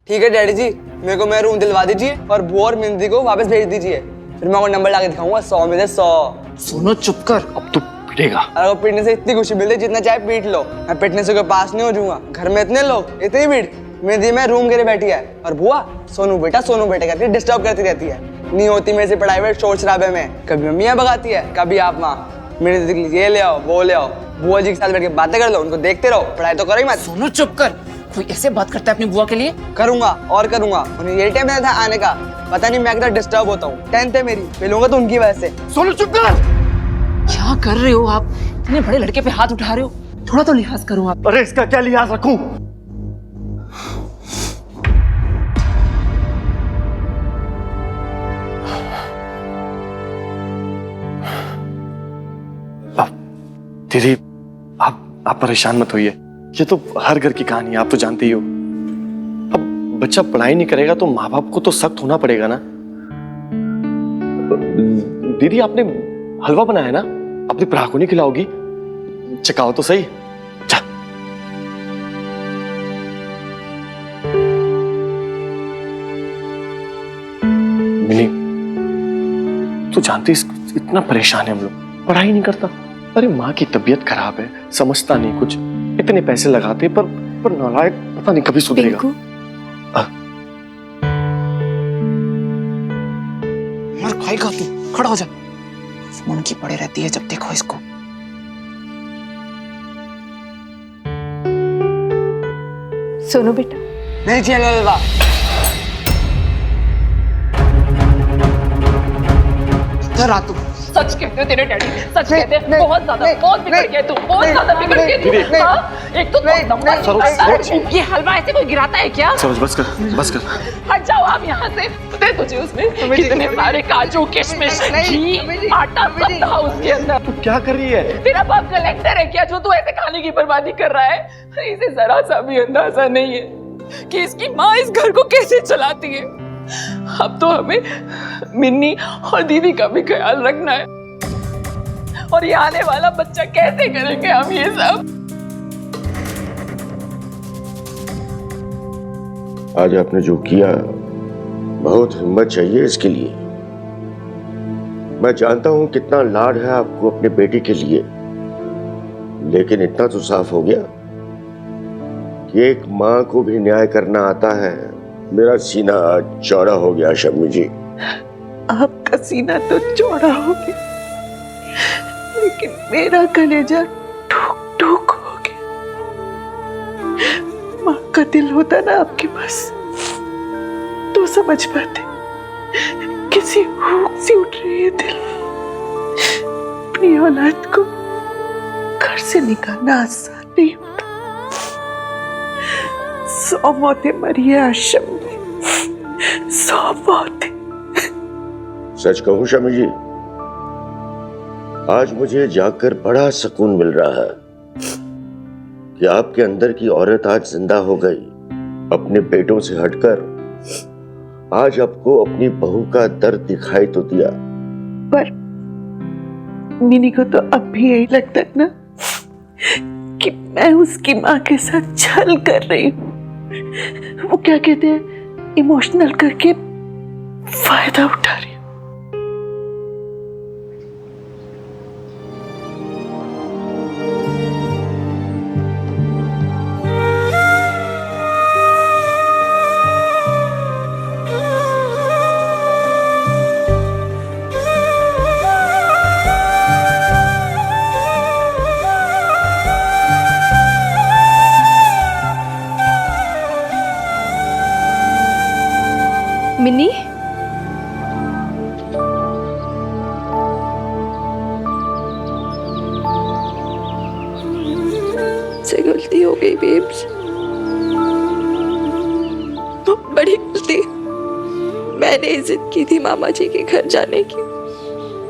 ठीक है डैडी जी, मेरे को मेरा रूम दिलवा दीजिए और बुआ और मिंदी को वापस भेज दीजिए। फिर मैं वो नंबर ला के दिखाऊंगा 100 में से 100। सोनू चुप कर, अब तू पिटेगा। अगर वो पीटने से इतनी खुशी मिलती जितना चाहे पीट लो, मैं पिटने से कोई पास नहीं हो जाऊंगा। घर में इतने लोग, इतनी भीड़, मिंदी में रूम गिरे बैठी है और बुआ सोनू बेटा करके डिस्टर्ब करती रहती है। नहीं होती मेरे से प्राइवेट शोर शराबे में, कभी मम्मियाँ भगाती है, कभी आप माँ। मेरे दीदी के लिए ये ले आओ वो ले आओ, बुआ जी के साथ बैठ के बातें कर लो, उनको देखते रहो, पढ़ाई तो करो ही मत। सोनू चुप कर, कोई ऐसे बात करता है अपनी बुआ के लिए? करूंगा और करूंगा, उन्हें यही टाइम था आने का। पता नहीं मैं कितना डिस्टर्ब होता हूँ। 10th है मेरी, मिलूंगा तो उनकी वजह से। सोनू चुप कर। क्या कर रहे हो आप? इतने बड़े लड़के पे हाथ उठा रहे हो, थोड़ा तो लिहाज करो आप। अरे इसका क्या लिहाज रखूं? दीदी आप परेशान मत होइए, ये तो हर घर की कहानी है, आप तो जानते ही हो। अब बच्चा पढ़ाई नहीं करेगा तो माँ बाप को तो सख्त होना पड़ेगा ना। दीदी आपने हलवा बनाया ना, अपनी भरा को नहीं खिलाओगी? चकाओ तो सही। जा। मिनी, तू जानती इतना परेशान है हम लोग, पढ़ाई नहीं करता। अरे माँ की तबीयत खराब है, समझता नहीं कुछ, इतने पैसे लगाते पर नालायक पता नहीं कभी सुधरेगा। मर खाएगा तू, खड़ा हो जा। फोन की पड़ी रहती है जब देखो इसको। सोनू बेटा, नहीं चाहिए हलवा। रातू सच कहते हो तेरे डैडी, सच कहते हैं। बहुत ज्यादा, बहुत बिगड़ गया तू, बहुत ज्यादा बिगड़ गया तू। हाँ? एक तो ये हलवा ऐसे कोई गिराता है क्या? सरोज बस कर। हट जाओ आप यहाँ से। दे तुझे उसमें कितने सारे काजू किशमिश घी आटा सब था उसके अंदर। तू क्या कर रही है? तेरा बाप कलेक्टर है क्या जो तू ऐसे खाने की बर्बादी कर रहा है? इसे जरा सा भी अंदाजा नहीं है कि इसकी माँ इस घर को कैसे चलाती है। अब तो हमें मिन्नी और दीदी का भी ख्याल रखना है, और ये आने वाला बच्चा कैसे करेंगे हम ये सब? आज आपने जो किया, बहुत हिम्मत चाहिए इसके लिए। मैं जानता हूं कितना लाड है आपको अपने बेटी के लिए, लेकिन इतना तो साफ हो गया कि एक माँ को भी न्याय करना आता है। मेरा सीना आज चौड़ा हो गया शम्मी जी। आपका सीना तो चौड़ा हो गया, लेकिन मेरा कलेजा ठुक ठुक हो गया। माँ का दिल होता ना आपके पास तो समझ पाते, किसी भूख से उठ रही है दिल। अपनी औलाद को घर से निकालना आसान नहीं होता। 100 मौतें मरी है आश्रम में, 100 मौतें। सच कहूं शम्मी जी, आज मुझे जाकर बड़ा सुकून मिल रहा है कि आपके अंदर की औरत आज जिंदा हो गई। अपने बेटों से हटकर आज आपको अपनी बहू का दर्द दिखाई तो दिया। पर मिनी को तो अब भी यही लगता है ना कि मैं उसकी माँ के साथ छल कर रही हूँ। वो क्या कहते हैं, इमोशनल करके फायदा उठा रही हूँ। मिन्नी, से गलती हो गई बेब्स, बड़ी गलती। मैंने जिद की थी मामा जी के घर जाने की,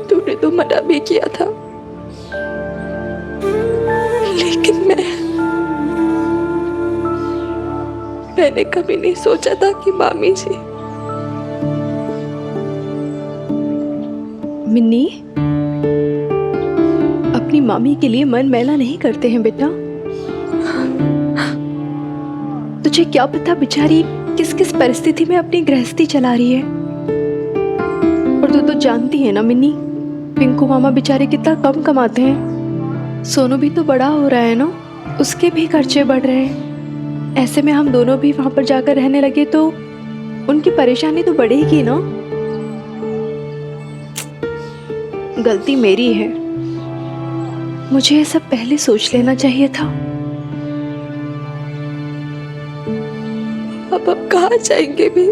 तूने तो मना भी किया था, लेकिन मैंने कभी नहीं सोचा था कि मामी जी। मिन्नी, अपनी मामी के लिए मन मैला नहीं करते हैं बेटा। तुझे क्या पता बेचारी किस किस परिस्थिति में अपनी गृहस्थी चला रही है। और तू तो जानती है ना मिन्नी, पिंकू मामा बेचारे कितना कम कमाते हैं। सोनू भी तो बड़ा हो रहा है ना, उसके भी खर्चे बढ़ रहे हैं। ऐसे में हम दोनों भी वहां पर जाकर रहने लगे तो उनकी परेशानी तो बढ़ेगी ना। गलती मेरी है, मुझे ये सब पहले सोच लेना चाहिए था। अब कहाँ जाएंगे भी?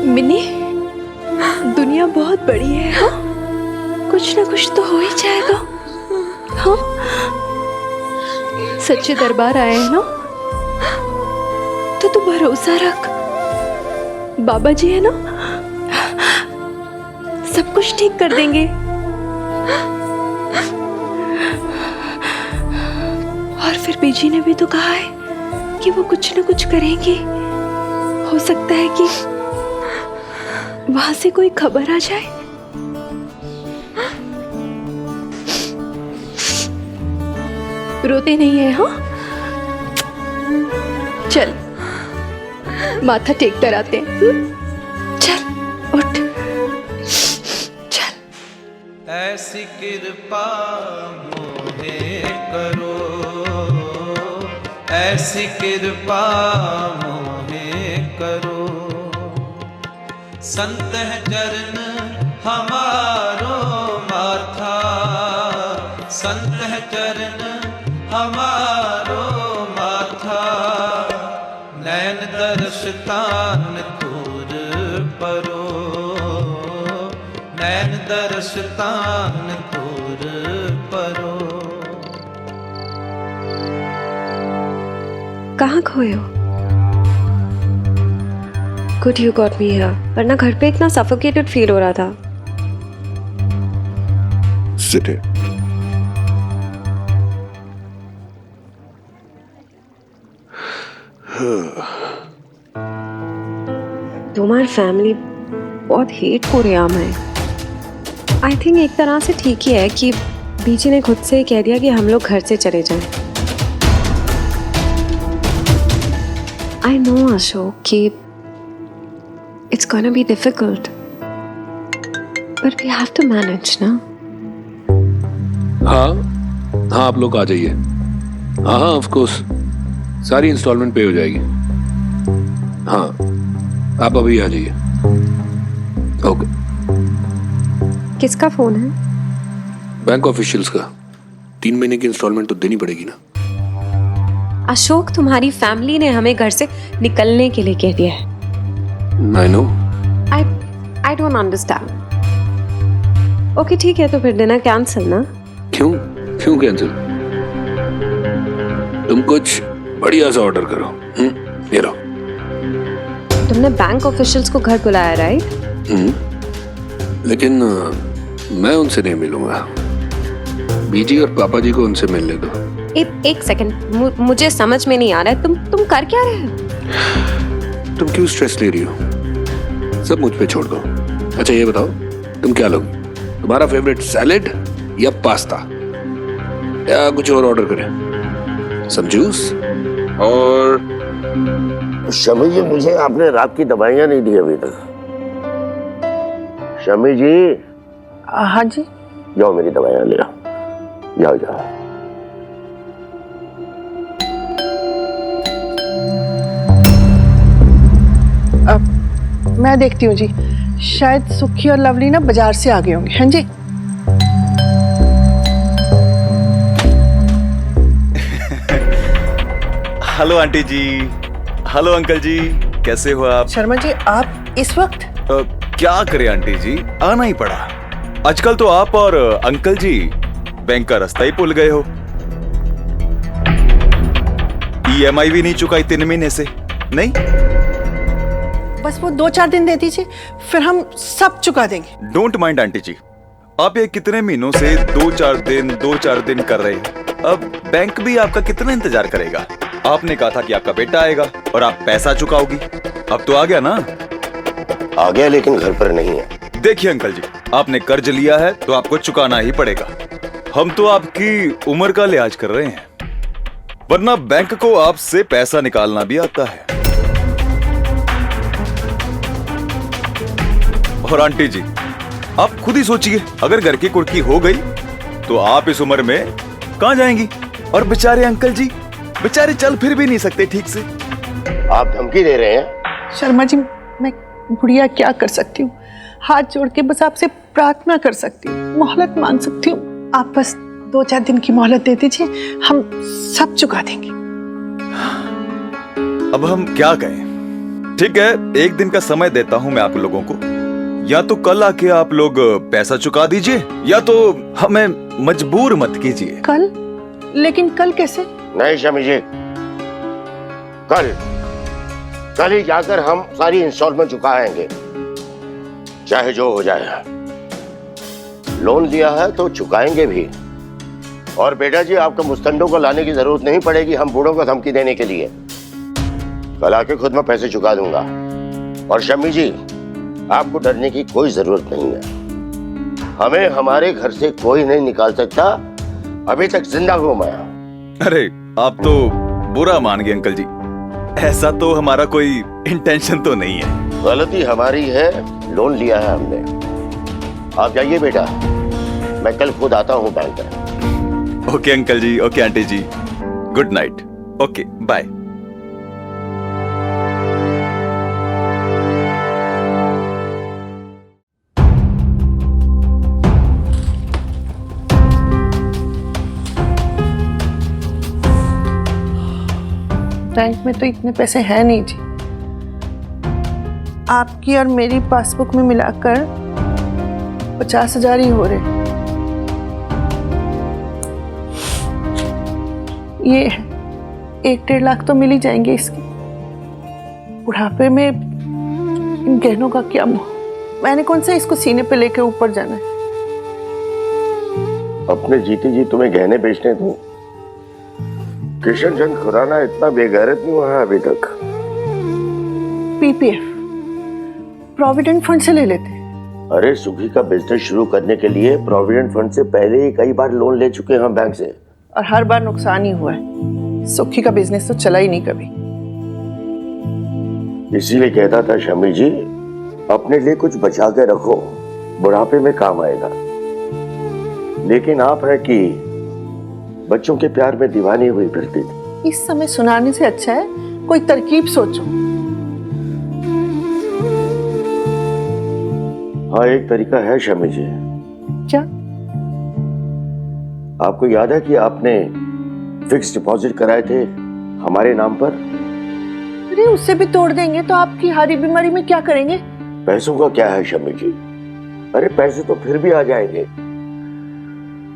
मिनी, दुनिया बहुत बड़ी है। हाँ, कुछ ना कुछ तो हो ही जाएगा। हाँ, सच्चे दरबार आए हैं ना, तो तू भरोसा रख। बाबा जी है ना, सब कुछ ठीक कर देंगे। और फिर बीजी ने भी तो कहा है कि वो कुछ ना कुछ करेंगी। हो सकता है कि वहां से कोई खबर आ जाए। रोते नहीं है? हाँ, चल माथा टेक कर आते हैं। चल उठ, चल। ऐसी कृपा मोहे करो, ऐसी कृपा मोहे करो। संत है चरण हमारो माथा, संत है चरण हमारो माथा। नैन दर्शतान तूर परो, नैन दर्शतान तूर परो। कहाँ खोए हो? Good you got me here, वरना घर पे इतना suffocated फील हो रहा था। Sit here. तुम्हारी फैमिली बहुत हेट हो रही है मैं। आई थिंक एक तरह से ठीक ही है कि बीजी ने खुद से कह दिया कि हम लोग घर से चले जाएं। आई नो अशोक कि it's gonna be difficult, but we have to manage ना। हाँ हाँ, आप लोग आ जाइए। हाँ हाँ, ऑफ कोर्स सारी इंस्टॉलमेंट पे हो जाएगी। हाँ, आप अभी आ जाइए। ओके। किसका फोन है? बैंक ऑफिशियल्स का। 3 महीने की इंस्टॉलमेंट तो देनी पड़ेगी ना। अशोक, तुम्हारी फैमिली ने हमें घर से निकलने के लिए कह दिया है। I know. I don't understand. Okay ठीक है, तो फिर डिनर कैंसिल ना। क्यों क्यों कैंसिल? तुम कुछ बढ़िया सा ऑर्डर करो। ये लो। तुमने बैंक ऑफिशियल्स को घर बुलाया, राइट? लेकिन मैं उनसे नहीं मिलूंगा। बीजी और पापा जी को उनसे मिलने दो। एक सेकंड, मुझे समझ में नहीं आ रहा है, तुम कर क्या रहे हो? तुम क्यों स्ट्रेस ले रही हो? सब मुझ पे छोड़ दो। अच्छा ये बताओ, तुम क्या लोगी? तुम्हारा फेवरेट सैलेड या पास्ता, या कुछ और ऑर्डर करें? सब जूस और शमी जी, मुझे आपने रात की दवाइयां नहीं दी अभी तक। शमी जी। हाँ जी। जाओ मेरी दवाइयां ले आओ। जाओ जाओ। मैं देखती हूँ जी, शायद सुखी और लवली ना बाजार से आ गए होंगे। हाँ जी। हेलो आंटी जी, हेलो अंकल जी, कैसे हो आप? शर्मा जी, आप इस वक्त? क्या करें आंटी जी, आना ही पड़ा। आजकल तो आप और अंकल जी बैंक का रास्ता ही भूल गए हो। EMI भी नहीं चुकाई 3 महीने से। नहीं, बस वो 2-4 दिन दे दीजिए, फिर हम सब चुका देंगे। डोंट माइंड आंटी जी, आप ये कितने महीनों से 2-4 दिन कर रहे हैं। अब बैंक भी आपका कितना इंतजार करेगा? आपने कहा था कि आपका बेटा आएगा और आप पैसा चुकाओगी। अब तो आ गया ना? आ गया, लेकिन घर पर नहीं है। देखिए अंकल जी, आपने कर्ज लिया है तो आपको चुकाना ही पड़ेगा। हम तो आपकी उम्र का लिहाज कर रहे हैं, वरना बैंक को आपसे पैसा निकालना भी आता है। और आंटी जी, आप खुद ही सोचिए, अगर घर की कुर्की हो गई तो आप इस उम्र में कहां जाएंगी? और बेचारे अंकल जी, बेचारे चल फिर भी नहीं सकते ठीक से। आप धमकी दे रहे हैं? शर्मा जी, मैं बुढ़िया क्या कर सकती हूँ? हाथ जोड़ के बस आपसे प्रार्थना कर सकती हूँ, मोहलत मांग सकती हूँ। आप बस 2-4 दिन की मोहलत दे दीजिए, हम सब चुका देंगे। अब हम क्या कहें? ठीक है, 1 दिन का समय देता हूं मैं आप लोगों को। या तो कल आके आप लोग पैसा चुका दीजिए, या तो हमें मजबूर मत कीजिए। कल? लेकिन कल कैसे? नहीं शमी जी, कल ही जाकर हम सारी इंस्टॉलमेंट चुकाएंगे, चाहे जो हो जाए। लोन लिया है तो चुकाएंगे भी। और बेटा जी, आपको मुस्तंडों को लाने की जरूरत नहीं पड़ेगी हम बूढ़ों को धमकी देने के लिए। कल आके खुद मैं पैसे चुका दूंगा। और शमी जी, आपको डरने की कोई जरूरत नहीं है। हमें हमारे घर से कोई नहीं निकाल सकता। अभी तक जिंदा हूं मैं। अरे आप तो बुरा मान गए अंकल जी, ऐसा तो हमारा कोई इंटेंशन तो नहीं है। गलती हमारी है, लोन लिया है हमने। आप जाइए बेटा, मैं कल खुद आता हूँ बैंक में। ओके अंकल जी, ओके आंटी जी, good night, okay bye. Bank में तो इतने पैसे हैं नहीं जी। आपकी और मेरी पासबुक में मिलाकर 50,000 ही हो रहे। ये 1-1.5 लाख तो मिल ही जाएंगे इसके। बुढ़ापे में इन गहनों का क्या मोह? मैंने कौन सा इसको सीने पे लेके ऊपर जाना है? अपने जीते जी तुम्हें गहने बेचने दूं? किशन चंद खुराना इतना बेगैरत नहीं हुआ है अभी तक। पीपीएफ, प्रोविडेंट फंड से ले लेते। अरे सुखी का बिजनेस शुरू करने के लिए प्रोविडेंट फंड से पहले ही कई बार लोन ले चुके हैं हम बैंक से, और हर बार नुकसान ही हुआ है। सुखी का बिजनेस तो चला ही नहीं कभी। इसीलिए कहता था शमी जी, अपने लिए कुछ बचा के रखो, बुढ़ापे में काम आएगा। लेकिन आप है कि बच्चों के प्यार में दीवानी हुई फिरती थी। इस समय सुनाने से अच्छा है कोई तरकीब सोचो। हाँ, एक तरीका है शमी जी। क्या? आपको याद है कि आपने फिक्स डिपॉजिट कराए थे हमारे नाम पर? अरे उससे भी तोड़ देंगे तो आपकी हारी बीमारी में क्या करेंगे? पैसों का क्या है शमी जी? अरे पैसे तो फिर भी आ जाएंगे,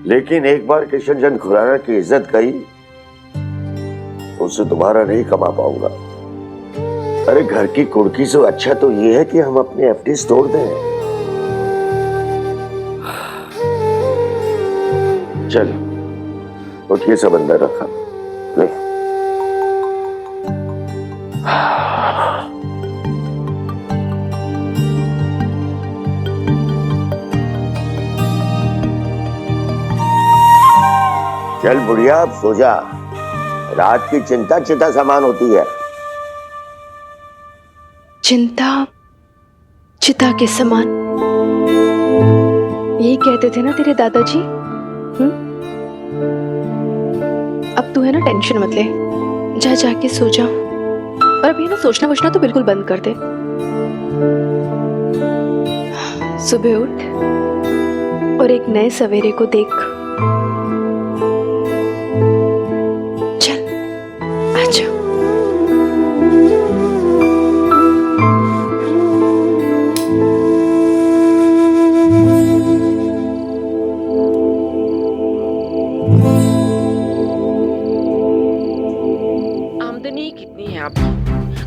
लेकिन एक बार किशन चंद खुराना की इज्जत गई, उससे दोबारा नहीं कमा पाऊंगा। अरे घर की कुर्की से अच्छा तो ये है कि हम अपने एफडीज तोड़ दें। चलो उठिए, सब अंदर रखा। ले। चल बुढ़िया, अब सो जा। रात की चिंता चिता समान होती है। चिंता चिता के समान, यही कहते थे ना तेरे दादाजी। अब तू है ना, टेंशन मत ले, जा जाके सो जा। और अभी ना सोचना वोचना तो बिल्कुल बंद कर दे। सुबह उठ और एक नए सवेरे को देख। चल आजा। आमदनी कितनी है आपकी?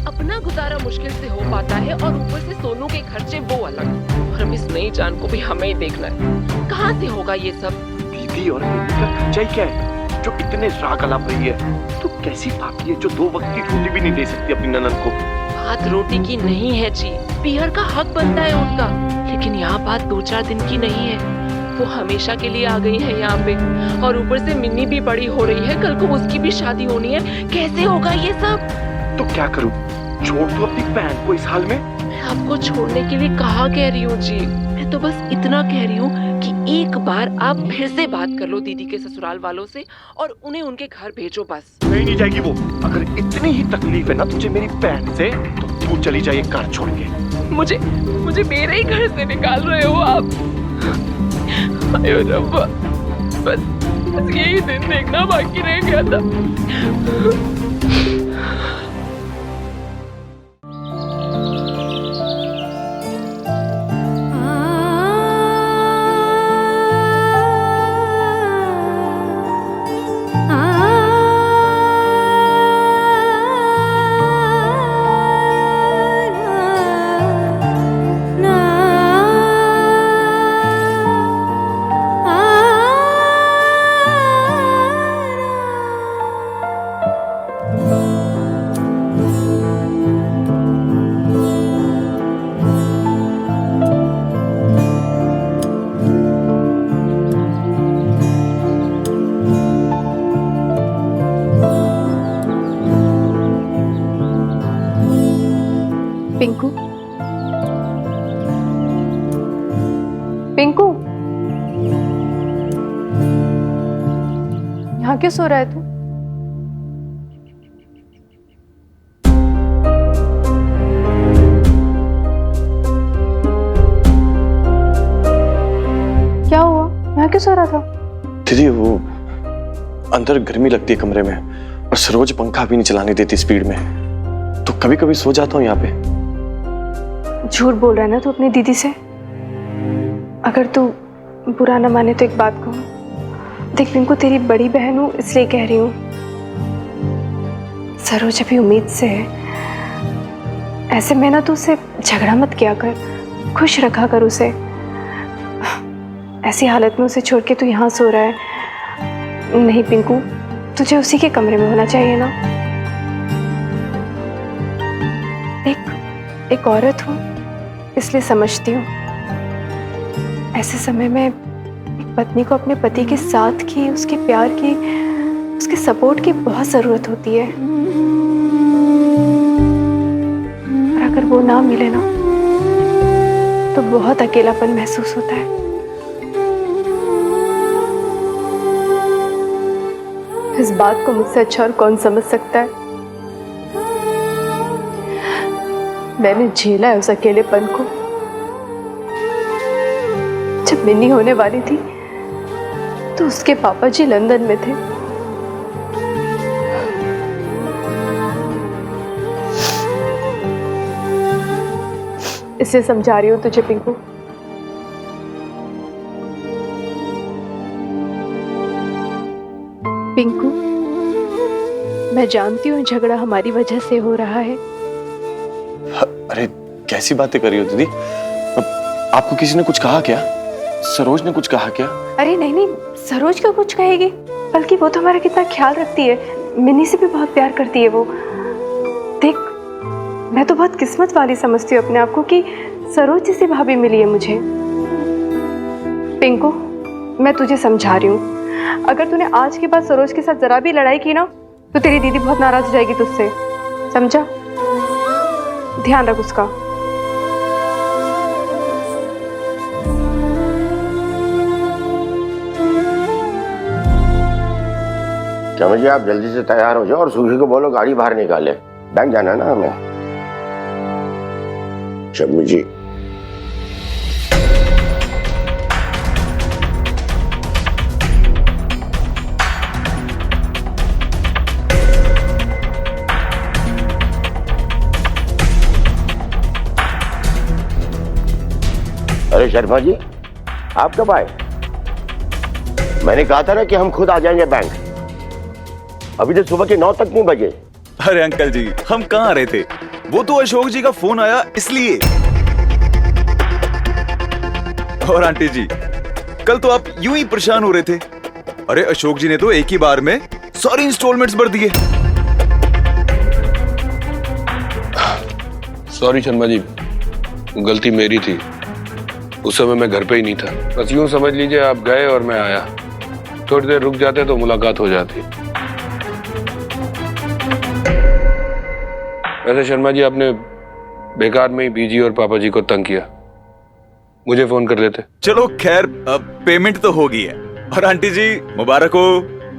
अपना गुजारा मुश्किल से हो पाता है और ऊपर से सोनू के खर्चे वो अलग। और अब इस नई जान को भी हमें ही देखना है। कहाँ से होगा ये सब? दीदी और दीदी का खर्चा ही क्या है जो इतने राग अलाप रही है? तू कैसी भाभी है जो 2 वक्त की रोटी भी नहीं दे सकती अपनी ननद को? बात रोटी की नहीं है जी, पीहर का हक बनता है उनका, लेकिन यहाँ बात 2-4 दिन की नहीं है। वो हमेशा के लिए आ गई है यहाँ पे, और ऊपर से मिन्नी भी बड़ी हो रही है, कल को उसकी भी शादी होनी है, कैसे होगा ये सब? तो क्या करूं? छोड़ दो अपनी बहन को इस हाल में? मैं आपको छोड़ने के लिए कहाँ कह रही हूँ जी, मैं तो बस इतना कह रही हूँ कि एक बार आप फिर से बात कर लो दीदी के ससुराल वालों से और उन्हें उनके घर भेजो बस। नहीं जाएगी वो। अगर इतनी ही तकलीफ है ना तुझे मेरी बहन से, तो तू चली जाए घर छोड़ के। मुझे मेरे ही घर से निकाल रहे हो आप? आयो रब्बा, बस यही दिन देखना बाकी रह गया था। पिंकू, पिंकू, यहाँ क्यों सो रहा है तू? क्या हुआ? यहाँ क्यों सो रहा था? दीदी वो अंदर गर्मी लगती है कमरे में, और सरोज पंखा भी नहीं चलाने देती स्पीड में, तो कभी कभी सो जाता हूँ यहाँ पे। झूठ बोल रहा है ना तू अपनी दीदी से? अगर तू बुरा न माने तो एक बात कहूँ, देख पिंकू, तेरी बड़ी बहन हूँ इसलिए कह रही हूँ, सरोज अभी उम्मीद से है, ऐसे में ना तू उसे झगड़ा मत किया कर, खुश रखा कर उसे। ऐसी हालत में उसे छोड़ के तू यहाँ सो रहा है। नहीं पिंकू, तुझे उसी के कमरे में होना चाहिए ना। देख, एक औरत हूँ इसलिए समझती हूँ, ऐसे समय में एक पत्नी को अपने पति के साथ की, उसके प्यार की, उसके सपोर्ट की बहुत ज़रूरत होती है। और अगर वो ना मिले ना तो बहुत अकेलापन महसूस होता है। इस बात को मुझसे अच्छा और कौन समझ सकता है? मैंने झेला है उस अकेलेपन को। जब मिन्नी होने वाली थी तो उसके पापा जी लंदन में थे। इससे समझा रही हूँ तुझे पिंकू। पिंकू, मैं जानती हूँ झगड़ा हमारी वजह से हो रहा है। अरे कैसी बातें कर रही हो दीदी? आपको किसी ने कुछ कहा क्या? सरोज ने कुछ कहा क्या? अरे नहीं नहीं, सरोज का कुछ कहेगी, बल्कि वो तो हमारा कितना ख्याल रखती है, मिन्नी से भी बहुत प्यार करती है वो। देख, मैं तो बहुत किस्मत वाली समझती हूँ अपने आप को कि सरोज जैसी भाभी मिली है मुझे। पिंकू, मैं तुझे समझा रही हूँ, अगर तूने आज के बाद सरोज के साथ जरा भी लड़ाई की ना तो तेरी दीदी बहुत नाराज हो जाएगी तुझसे, समझा? ध्यान रख उसका। समझिए, आप जल्दी से तैयार हो जाओ और सूखी को बोलो गाड़ी बाहर निकाले, बैंक जाना ना हमें। शम्मी जी, अरे शर्मा जी, आप कब आए? मैंने कहा था ना कि हम खुद आ जाएंगे बैंक। अभी तो सुबह के 9 तक नहीं बजे। अरे अंकल जी, हम कहाँ रहे थे, वो तो अशोक जी का फोन आया इसलिए। और आंटी जी, कल तो आप यूं ही परेशान हो रहे थे। अरे अशोक जी ने तो एक ही बार में सारी इंस्टॉलमेंट्स भर दिए। सॉरी शर्मा जी, गलती मेरी थी। उस समय मैं घर पे ही नहीं था। बस यूं समझ लीजिए आप गए और मैं आया। थोड़ी देर रुक जाते तो मुलाकात हो जाती। वैसे शर्मा जी, आपने बेकार में ही बीजी और पापा जी को तंग किया। मुझे फोन कर लेते। चलो खैर, अब पेमेंट तो हो गई है। और आंटी जी मुबारक हो,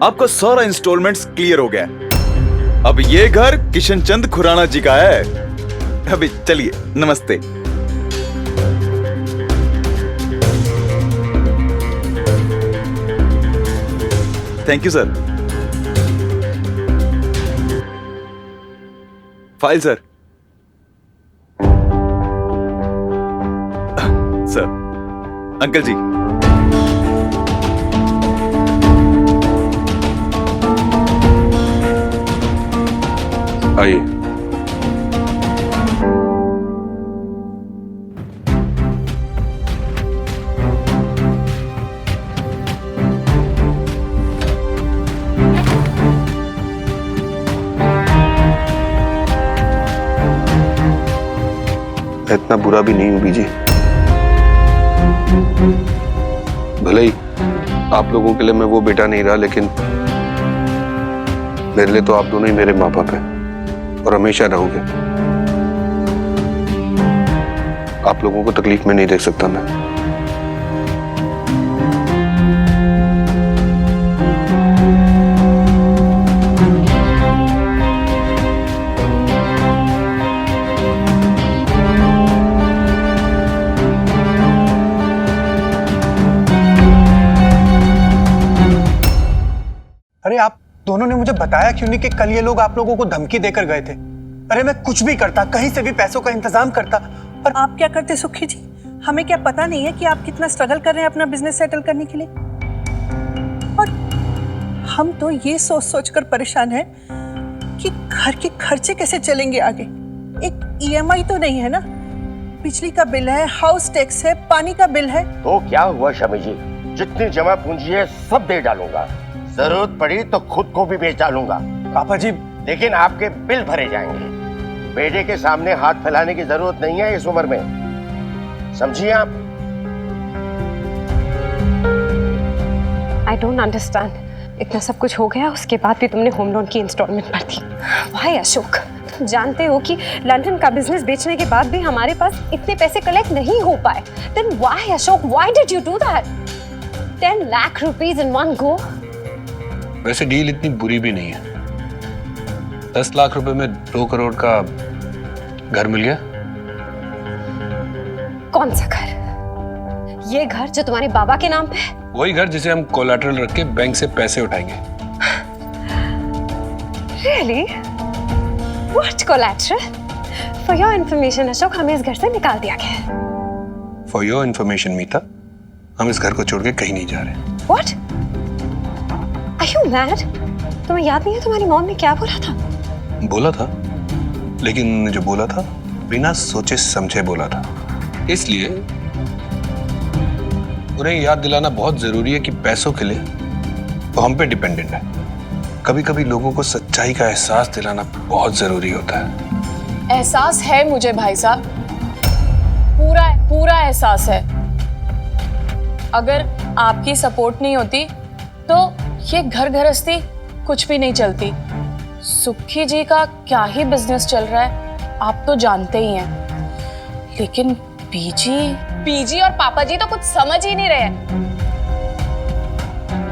आपका सारा इंस्टॉलमेंट्स क्लियर हो गया है। अब ये घर किशन चंद खुराना जी का है। अभी चलिए, नमस्ते। Thank you sir. File sir. Sir, uncle जी। आइए। इतना बुरा भी नहीं हूं बीजी। भले ही आप लोगों के लिए मैं वो बेटा नहीं रहा, लेकिन मेरे लिए तो आप दोनों ही मेरे माँ बाप हैं और हमेशा रहोगे। आप लोगों को तकलीफ में नहीं देख सकता मैं। अरे आप दोनों ने मुझे बताया क्यों नहीं कि कल ये लोग आप लोगों को धमकी देकर गए थे? अरे मैं कुछ भी करता, कहीं से भी पैसों का इंतजाम करता। और आप क्या करते सुखी जी? हमें क्या पता नहीं है कि आप कितना स्ट्रगल कर रहे हैं अपना बिजनेस सेटल करने के लिए? और हम तो ये सोच सोच कर परेशान हैं कि घर के खर्चे कैसे चलेंगे आगे। एक ईएमआई तो नहीं है ना, बिजली का बिल है, हाउस टैक्स है, पानी का बिल है। तो क्या हुआ शमी जी, जितनी जमा पूंजी है सब दे डालूंगा, जरूरत पड़ी तो खुद को भी बेच डालूंगा। पापा जी, लेकिन आपके बिल भरे जाएंगे। बेटे के सामने हाथ फैलाने की जरूरत नहीं है इस उम्र में, समझिए आप। I don't understand. इतना सब कुछ हो गया, उसके बाद भी तुमने होम लोन की इंस्टॉलमेंट भर दी। भाई अशोक, तुम जानते हो कि लंदन का बिजनेस बेचने के बाद भी हमारे पास इतने पैसे कलेक्ट नहीं हो पाए। Then why Ashok, why did you do that? 10 lakh rupees in one go. वैसे डील इतनी बुरी भी नहीं है। 10 लाख रुपए में 2 करोड़ का घर मिल गया। कौन सा घर? ये घर जो तुम्हारे बाबा के नाम पे है? वही घर जिसे हम कोलैटरल रख के बैंक से पैसे उठाएंगे। Really? What collateral? For your information, Ashok, हमें इस घर से निकाल दिया गया है। For your information, मीता, हम इस घर को छोड़ के कहीं नहीं जा रहे। What? Are you mad? तुम्हें याद नहीं है तुम्हारी मॉम ने क्या बोला था? बोला था, लेकिन जो बोला था बिना सोचे समझे बोला था। इसलिए उन्हें याद दिलाना बहुत जरूरी है कि पैसों के लिए वो हम पे डिपेंडेंट है। कभी कभी लोगों को सच्चाई का एहसास दिलाना बहुत जरूरी होता है। एहसास है मुझे भाई साहब, पूरा एहसास है। अगर आपकी सपोर्ट नहीं होती तो ये घर गृहस्थी कुछ भी नहीं चलती। सुखी जी का क्या ही बिजनेस चल रहा है आप तो जानते ही हैं, लेकिन बीजी और पापा जी तो कुछ समझ ही नहीं रहे।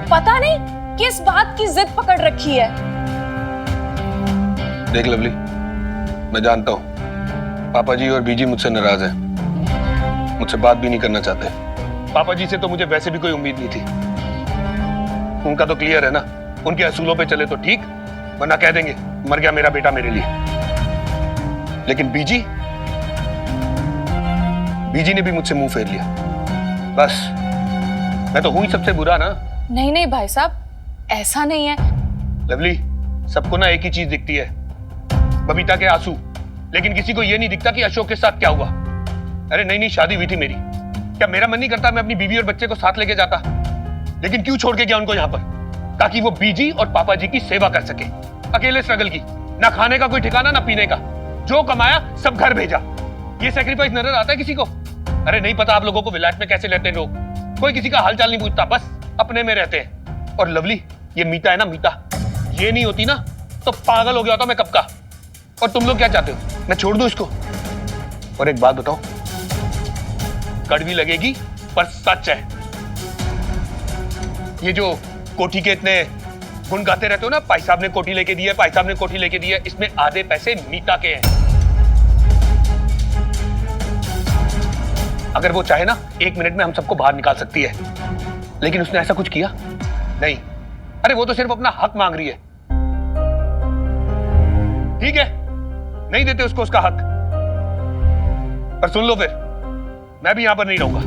पता नहीं किस बात की जिद पकड़ रखी है। देख लवली, मैं जानता हूं पापा जी और बीजी मुझसे नाराज हैं, मुझसे बात भी नहीं करना चाहते। पापा जी से तो मुझे वैसे भी कोई उम्मीद नहीं थी। उनका तो क्लियर है ना, उनके असूलों पे चले तो ठीक, वरना कह देंगे मर गया मेरा बेटा मेरे लिए। लेकिन बीजी ने भी मुझसे मुंह फेर लिया। बस मैं तो हूं ही सबसे बुरा ना। नहीं भाई साहब, ऐसा नहीं है। लवली, सबको ना एक ही चीज दिखती है, बबीता के आंसू, लेकिन किसी को यह नहीं दिखता कि अशोक के साथ क्या हुआ। अरे नई शादी हुई थी मेरी, क्या मेरा मन नहीं करता मैं अपनी बीवी और बच्चे को साथ लेके जाता? लेकिन क्यों छोड़ के गया उनको यहाँ पर? ताकि वो बीजी और पापा जी की सेवा कर सके। अकेले स्ट्रगल की, ना खाने का कोई ठिकाना ना पीने का, जो कमाया सब घर भेजा। ये सैक्रिफाइस नजर आता है किसी को? अरे नहीं पता आप लोगों को विलायत में कैसे रहते हैं लोग, कोई किसी का हालचाल नहीं पूछता, बस अपने में रहते हैं। और लवली, ये मीता है ना, मीता, ये नहीं होती ना तो पागल हो गया होता मैं कब का। और तुम लोग क्या चाहते हो, मैं छोड़ दूं इसको? और एक बात बताओ, कड़वी लगेगी पर सच है, ये जो कोठी के इतने गुण गाते रहते हो ना, भाई साहब ने कोठी लेके दी है, भाई साहब ने कोठी लेके दी है, इसमें आधे पैसे मीता के हैं। अगर वो चाहे ना 1 मिनट में हम सबको बाहर निकाल सकती है, लेकिन उसने ऐसा कुछ किया नहीं। अरे वो तो सिर्फ अपना हक मांग रही है। ठीक है, नहीं देते उसको उसका हक, पर सुन लो फिर, मैं भी यहां पर नहीं रहूंगा,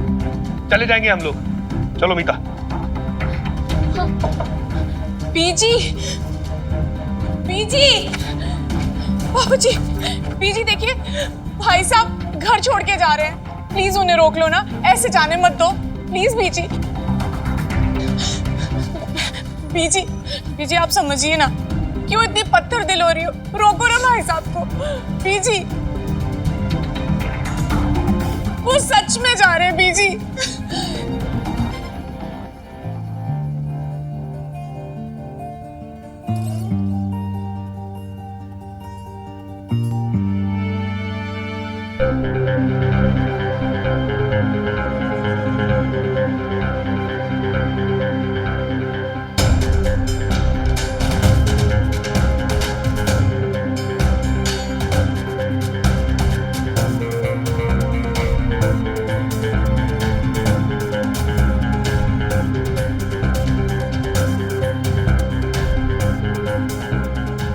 चले जाएंगे हम लोग। चलो मीता। बीजी, बीजी, बाबूजी, बीजी देखिए, भाई साहब घर छोड़ के जा रहे हैं, प्लीज उन्हें रोक लो ना, ऐसे जाने मत दो प्लीज। बीजी, बीजी, बीजी आप समझिए ना, क्यों इतनी पत्थर दिल हो रही हो, रोको ना भाई साहब को। बीजी, वो सच में जा रहे हैं बीजी।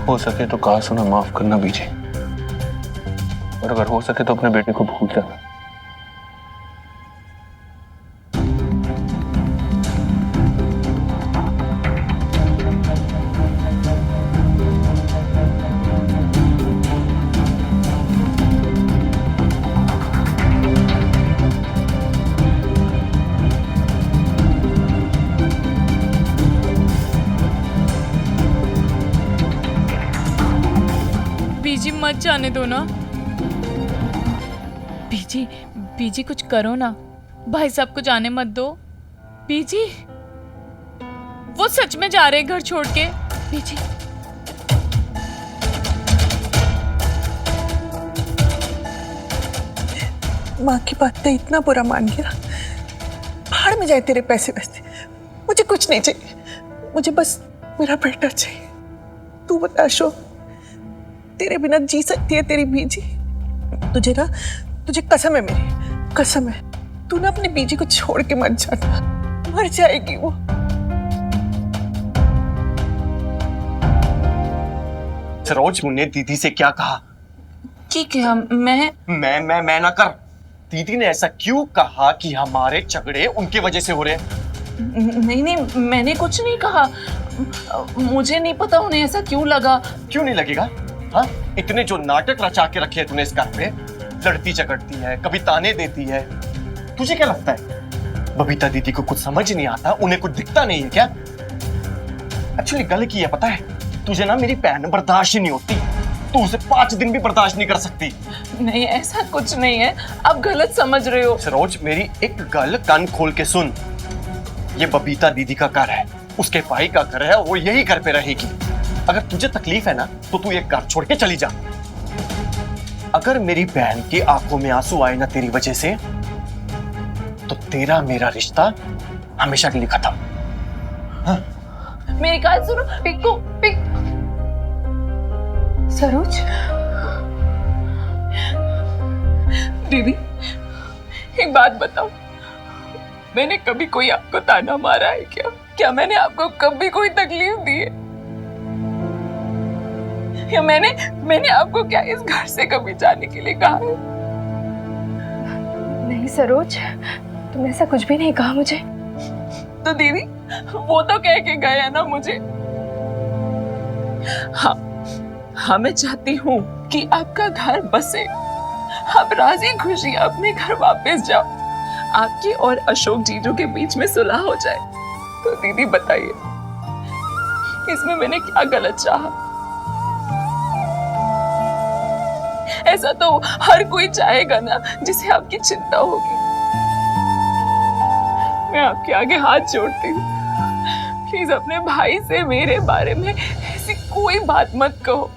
हो सके तो कहा सुना माफ करना बीजी, और अगर हो सके तो अपने बेटे को भूल जाना। बीजी मत जाने दो ना, बीजी, बीजी कुछ करो ना, भाई साहब को जाने मत दो। बीजी, वो सच में जा रहे घर छोड़ के। बीजी, माँ की बात तो इतना बुरा मान गया, भाड़ में जाए तेरे पैसे वैसे, मुझे कुछ नहीं चाहिए, मुझे बस मेरा बेटा चाहिए। तू बता अशोक, तेरे बिना जी सकती है तेरी बीजी? तुझे ना, तुझे कसम है, मेरी कसम है, तू ना अपनी बीजी को छोड़ के मत जाना, मर जाएगी वो। सरोज, मुन्ने दीदी से क्या कहा? ठीक है, मैं ना कर। दीदी ने ऐसा क्यों कहा कि हमारे झगड़े उनकी वजह से हो रहे हैं? नहीं नहीं, मैंने कुछ नहीं कहा, मुझे नहीं पता उन्हें ऐसा क्यों लगा। क्यों नहीं लगेगा? हाँ, इतने जो नाटक रचा के रखे हैं तूने इस घर पे, लड़ती झगड़ती है, कभी ताने देती है, तुझे क्या लगता है बबीता दीदी को कुछ समझ नहीं आता, उन्हें कुछ दिखता नहीं है क्या? एक्चुअली गल की है पता है, तुझे ना मेरी बहन बर्दाश्त ही नहीं होती, तू उसे 5 दिन भी बर्दाश्त नहीं कर सकती। नहीं, ऐसा कुछ नहीं है, आप गलत समझ रहे हो। सरोज, मेरी एक गल कान खोल के सुन, ये बबीता दीदी का घर है, उसके भाई का घर है, वो यही घर पे रहेगी। अगर तुझे तकलीफ है ना तो तू ये घर छोड़ के चली जा। अगर मेरी बहन की आंखों में आंसू आए ना तेरी वजह से, तो तेरा मेरा रिश्ता हमेशा के लिए खत्म। हाँ? मेरी बात सुनो, पिक्को, पिक। सरोज, दीदी एक बात बताओ, मैंने कभी कोई आपको ताना मारा है क्या? क्या मैंने आपको कभी कोई तकलीफ दी है? या मैंने आपको क्या इस घर से कभी जाने के लिए कहा है? नहीं सरोज, तुमने ऐसा कुछ भी नहीं कहा मुझे। तो दीदी वो तो कह के गए हैं ना मुझे। हाँ, मैं चाहती हूँ कि आपका घर बसे, आप राजी खुशी अपने घर वापस जाओ, आपकी और अशोक जीजू के बीच में सुलह हो जाए। तो दीदी बताइए, इसमें मैंने क्या गलत चाहा? ऐसा तो हर कोई चाहेगा ना जिसे आपकी चिंता होगी। मैं आपके आगे हाथ जोड़ती हूँ, प्लीज अपने भाई से मेरे बारे में ऐसी कोई बात मत कहो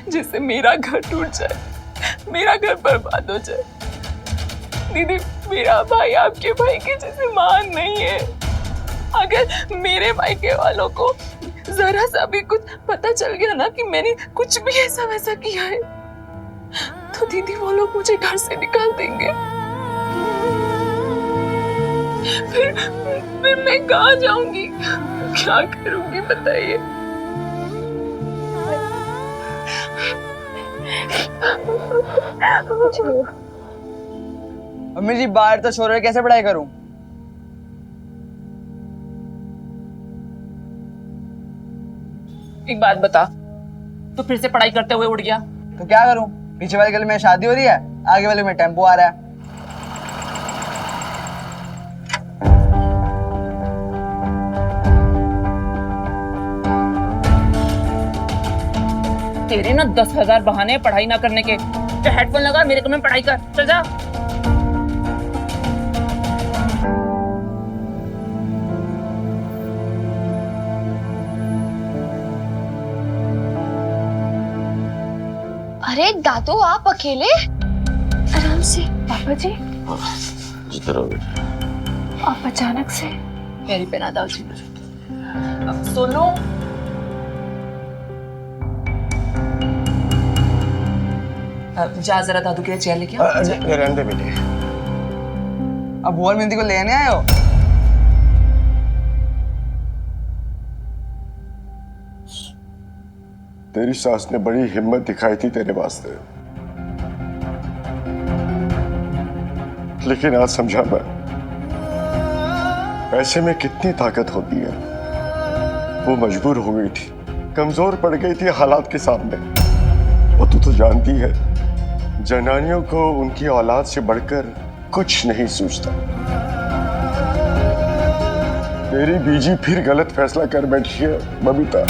जिससे मेरा घर टूट जाए, मेरा घर बर्बाद हो जाए। दीदी, मेरा भाई आपके भाई के जैसे महान नहीं है। अगर मेरे भाई के वालों को जरा सा भी कुछ पता चल गया ना कि मैंने कुछ भी ऐसा वैसा किया है, तो दीदी वो लोग मुझे घर से निकाल देंगे। फिर मैं कहाँ जाऊंगी, क्या करूंगी बताइए। अम्मी जी बाहर तो शोर है, कैसे पढ़ाई करूं? एक बात बता, तो फिर से पढ़ाई करते हुए उड़ गया? तो क्या करूं? पीछे वाले गली में शादी हो रही है, आगे वाले में टेम्पो आ रहा है। तेरे ना 10,000 बहाने पढ़ाई ना करने के। तो हेडफोन लगा, मेरे कमरे में पढ़ाई कर, चल जा। अरे दादू, आप अकेले? आराम से। पापा जी, आप अचानक से? मेरी पे ना दाऊ जी। अब सोनू, जा जरा दादू के लिए चेयर लेके आ। रहने दे बेटे। अब बोल मिंदी को लेने आए हो? तेरी सास ने बड़ी हिम्मत दिखाई थी तेरे वास्ते, लेकिन आज समझा मैं पैसे में कितनी ताकत होती है। वो मजबूर हो गई थी, कमजोर पड़ गई थी हालात के सामने। वो तू तो जानती है, जनानियों को उनकी औलाद से बढ़कर कुछ नहीं सूझता। तेरी बीजी फिर गलत फैसला कर बैठी है बबीता।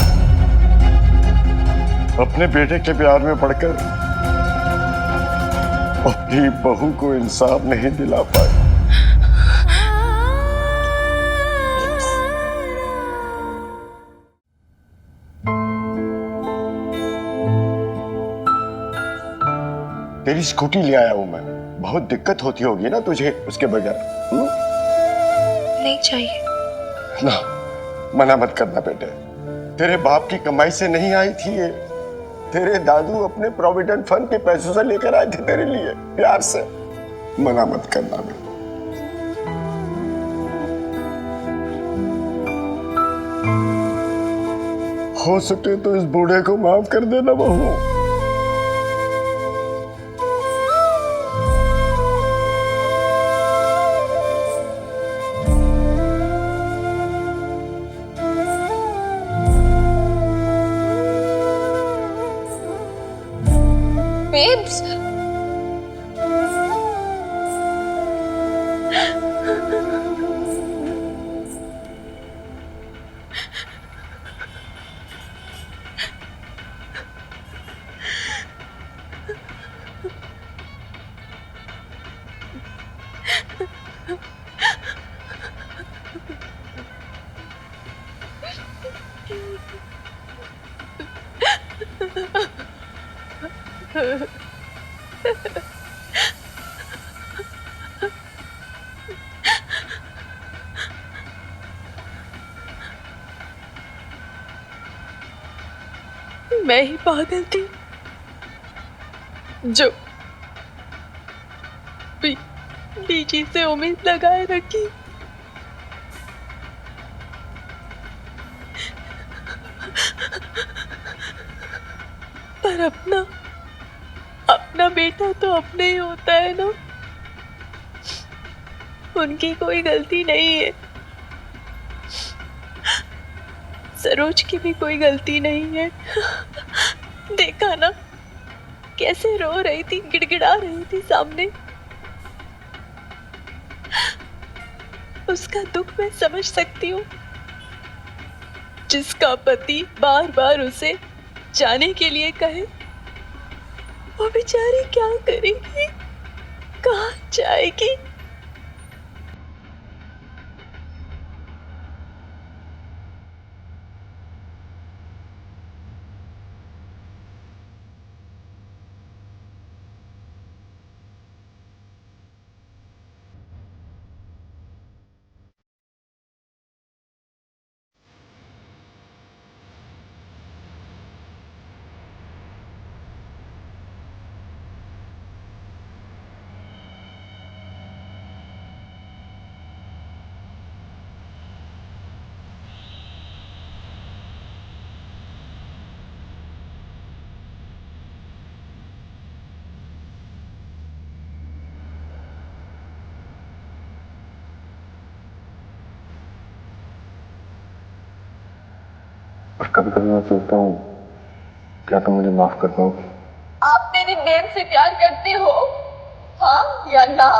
अपने बेटे के प्यार में पड़कर अपनी बहू को इंसाफ नहीं दिला पाए। तेरी स्कूटी ले आया हूं मैं, बहुत दिक्कत होती होगी ना तुझे उसके बगैर। नहीं चाहिए। ना, मना मत करना बेटे, तेरे बाप की कमाई से नहीं आई थी ये। तेरे दादू अपने प्रोविडेंट फंड के पैसों से लेकर आए थे तेरे लिए, प्यार से। मना मत करना बेटे। हो सके तो इस बूढ़े को माफ कर देना बहू। Babes. मैं ही पागल थी जो बीजी से उम्मीद लगाए रखी। पर अपना बेटा तो अपने ही होता है ना, उनकी कोई गलती नहीं है। सरोज की भी कोई गलती नहीं है। देखा ना कैसे रो रही थी, गिड़गिड़ा रही थी सामने। उसका दुख मैं समझ सकती हूँ, जिसका पति बार बार उसे जाने के लिए कहे वो बेचारी क्या करेगी, कहाँ जाएगी? और कभी कभी मैं सोचता हूँ, क्या तुम मुझे माफ कर पाओगे? आप मेरी बहन से प्यार करते हो, हाँ या ना?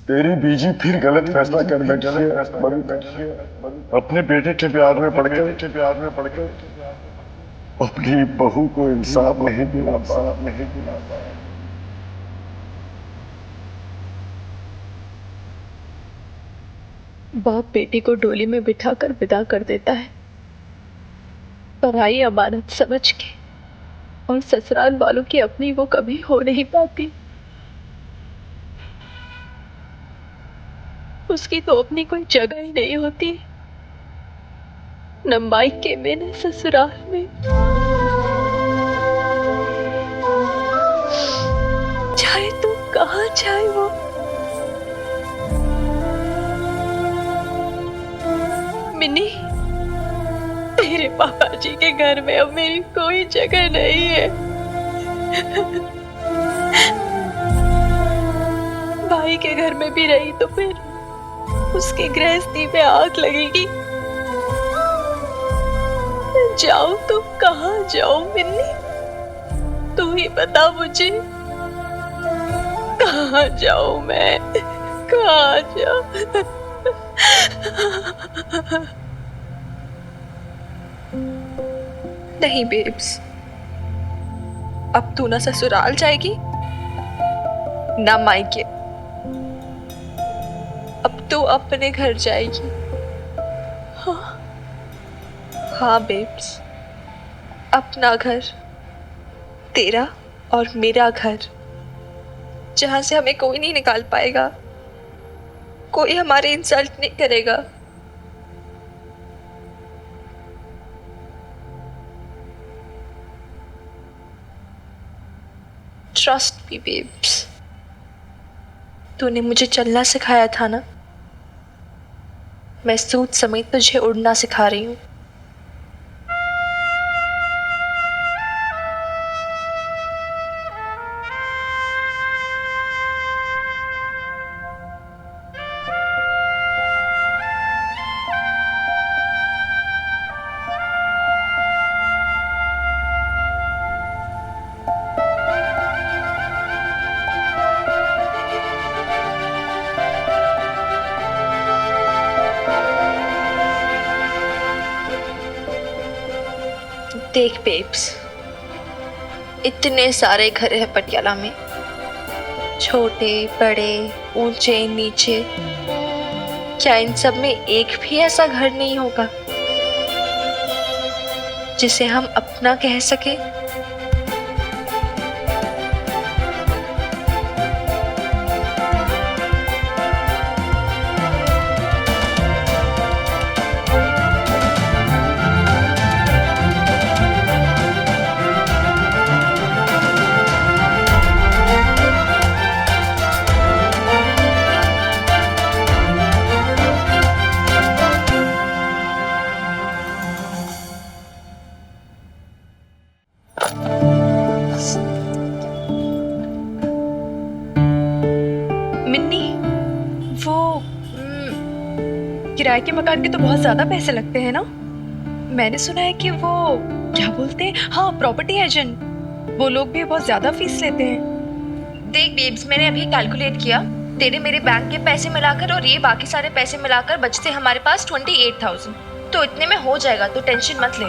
तेरी बीजी फिर गलत फैसला कर बैठी है। अपने बेटे के प्यार में पड़ के अपनी बहू को इंसाफ नहीं दिलाता। बाप बेटी को डोली में बिठाकर विदा कर देता है, पराई अमानत समझ के, और ससुराल वालों की अपनी वो कभी हो नहीं पाती। उसकी तो अपनी कोई जगह ही नहीं होती, न मायके में न ससुराल में। चाहे तू कहाँ जाए वो, मिनी, तेरे पापा जी के घर में अब मेरी कोई जगह नहीं है। भाई के घर में भी रही तो फिर उसकी गृहस्थी पे आग लगेगी। जाऊं तो कहाँ जाऊं मिन्नी, तू ही बता मुझे, कहाँ जाऊं मैं, कहाँ जाऊं? नहीं बेब्स, अब तू ना ससुराल जाएगी ना मायके, अब तू अपने घर जाएगी। हाँ बेब्स, अपना घर, तेरा और मेरा घर, जहां से हमें कोई नहीं निकाल पाएगा, कोई हमारे इंसल्ट नहीं करेगा। ट्रस्ट मी बेब्स, तूने मुझे चलना सिखाया था ना, मैं सूट समेत तुझे उड़ना सिखा रही हूँ। देख बेब्स, इतने सारे घर हैं पटियाला में, छोटे बड़े ऊंचे नीचे, क्या इन सब में एक भी ऐसा घर नहीं होगा जिसे हम अपना कह सके? किराए के मकान के तो बहुत ज्यादा पैसे लगते हैं ना। मैंने सुना है कि वो क्या बोलते हैं, हाँ प्रॉपर्टी एजेंट, वो लोग भी बहुत ज्यादा फीस लेते हैं। देख बेब्स, मैंने अभी कैलकुलेट किया, तेरे मेरे बैंक के पैसे मिलाकर और ये बाकी सारे पैसे मिलाकर बचते हमारे पास 28,000। तो इतने में हो जाएगा, तो टेंशन मत ले।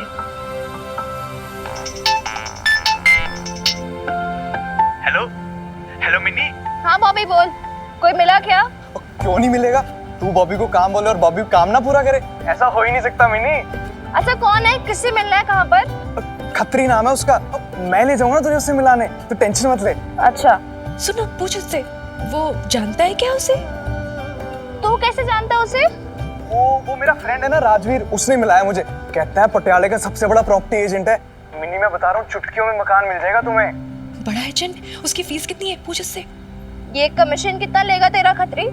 Hello hello mini. हाँ बॉबी बोल, कोई मिला क्या? क्यों नहीं मिलेगा? तू बॉबी को काम बोले और बॉबी काम ना पूरा करे, ऐसा हो ही नहीं सकता मिनी। अच्छा कौन है, किससे मिलना है, कहाँ पर? खत्री नाम है उसका, मैं ले जाऊंगा तुझे उससे मिलाने, तो टेंशन मत ले। अच्छा सुनो, पूछ उससे, वो जानता है क्या उसे? तू कैसे जानता है उसे? वो मेरा फ्रेंड है ना राजवीर, उसने मिलाया मुझे। कहता है पटियाले का सबसे बड़ा प्रॉपर्टी एजेंट है। मिनी मैं बता रहा हूँ, चुटकियों में मकान मिल जाएगा तुम्हें। बड़ा एजेंट, उसकी फीस कितनी है, पूछ उससे। ये कमीशन कितना लेगा तेरा खत्री?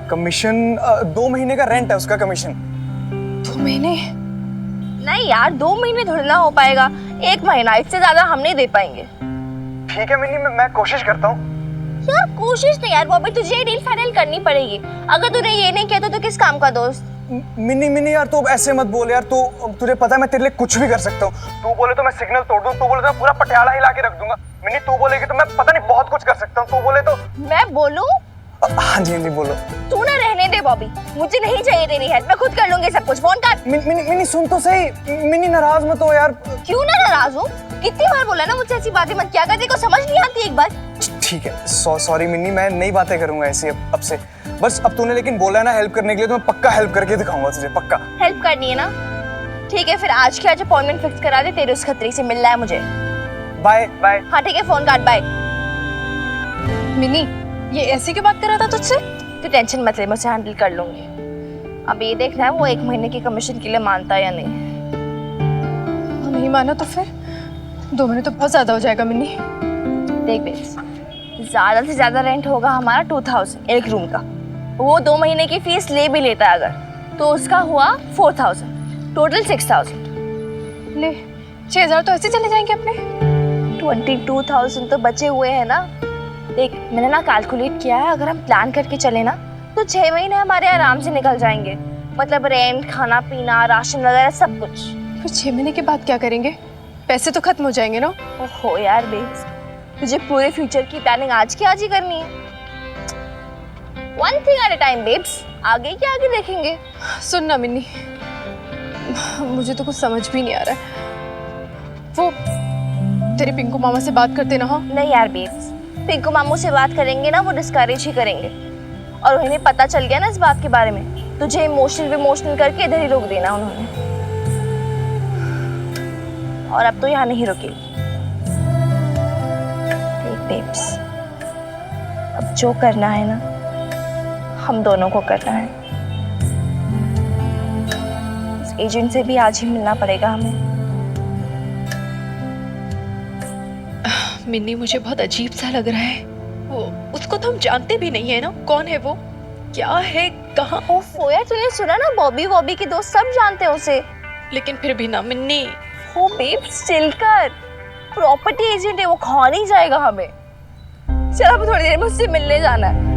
कमीशन 2 महीने का रेंट है उसका कमीशन। 2 महीने? नहीं यार, 2 महीने थोड़ी ना हो पाएगा, 1 महीना, इससे ज्यादा हम नहीं दे पाएंगे। ठीक है मिनी, मैं कोशिश करता हूँ। यार कोशिश नहीं यार बॉबी, तुझे डील फाइनल करनी पड़ेगी। अगर तूने ये नहीं किया तो किस काम का दोस्त? मिनी यार तू ऐसे मत बोल यार, तुझे पता है मैं तेरे लिए कुछ भी कर सकता हूँ। तू बोले तो मैं सिग्नल तोड़ दूँ, तू बोले तो मैं पूरा पटियाला हिला के रख दूंगा। मिनी तू बोलेगी तो मैं पता नहीं बहुत कुछ कर सकता हूँ, तू बोले तो। मैं बोलूं? हाँ जी बोलो। तू ना रहने दे बॉबी, मुझे नहीं चाहिए तेरी हेल्प, मैं खुद कर लूंगी सब कुछ। फोन काट। मिनी सुन तो सही, मिनी नाराज मत हो यार। क्यों ना नाराज हूँ? कितनी बार बोला ना मुझसे ऐसी बातें मत किया कर, तेरे को समझ नहीं आती एक बार? ठीक है, सॉरी मिनी, मैं नई बातें करूंगा ऐसी अब से। बस अब तूने लेकिन बोला है ना हेल्प करने के लिए, तो मैं पक्का हेल्प करके दिखाऊंगा तुझे, पक्का। हेल्प करनी है ना? ठीक है, फिर आज के आज अपॉइंटमेंट फिक्स करा दे, तेरे उस खतरी से मिलना है मुझे। Bye bye. हाँ ठीक है, फोन काट, बाय। मिनी, ये ऐसे क्यों बात कर रहा था तुझसे? तू टेंशन मत ले, मैं उसे हैंडल कर लूंगी। अब ये देखना है वो 1 महीने की कमीशन के लिए मानता है या नहीं। वो नहीं माना तो फिर 2 महीने तो बहुत ज्यादा हो जाएगा मिनी। देख बेस, ज्यादा से ज्यादा रेंट होगा हमारा 2000 एक रूम का। वो 2 महीने की फीस ले भी लेता है अगर, तो उसका हुआ 4000, टोटल 6000। ले 6000 तो ऐसे चले जाएंगे अपने। 22,000 तो बचे हुए हैं ना। देख मैंने ना कैलकुलेट किया है, अगर हम प्लान करके चले ना तो 6 महीने हमारे आराम से निकल जाएंगे। मतलब रेंट, खाना पीना, राशन वगैरह सब कुछ। फिर 6 महीने के बाद क्या करेंगे? पैसे तो खत्म हो जाएंगे ना। ओहो यार बेस, तुझे पूरे फ्यूचर की प्लानिंग आज की आज ही करनी है। One thing at a time babes, आगे के आगे देखेंगे। सुन ना मिन्नी, मुझे तो कुछ समझ भी नहीं आ रहा है। वो तेरे पिंकू मामा से बात करते ना। हाँ नहीं यार बेब्स, पिंकू मामू से बात करेंगे ना वो डिस्करेज ही करेंगे, और उन्हें पता चल गया ना इस बात के बारे में, तुझे इमोशनल करके इधर ही रोक देना उन्होंने। और अब तो यहाँ नहीं रुकेगी। देख बेब्स, अब जो करना है ना हम दोनों को करना है। इस एजेंट से भी आज ही मिलना पड़ेगा हमें। मिन्नी, मुझे बहुत अजीब सा लग रहा है। वो उसको तो हम जानते भी नहीं है ना, कौन है वो, क्या है, कहाँ? ओफो यार, तूने सुना ना बॉबी के दोस्त सब जानते हैं उसे। लेकिन फिर भी ना मिन्नी। वो बेब्स चिल कर, प्रॉपर्टी एजेंट है वो, खा नहीं जाएगा हमें। चल अब थोड़ी देर में उससे मिलने जाना है।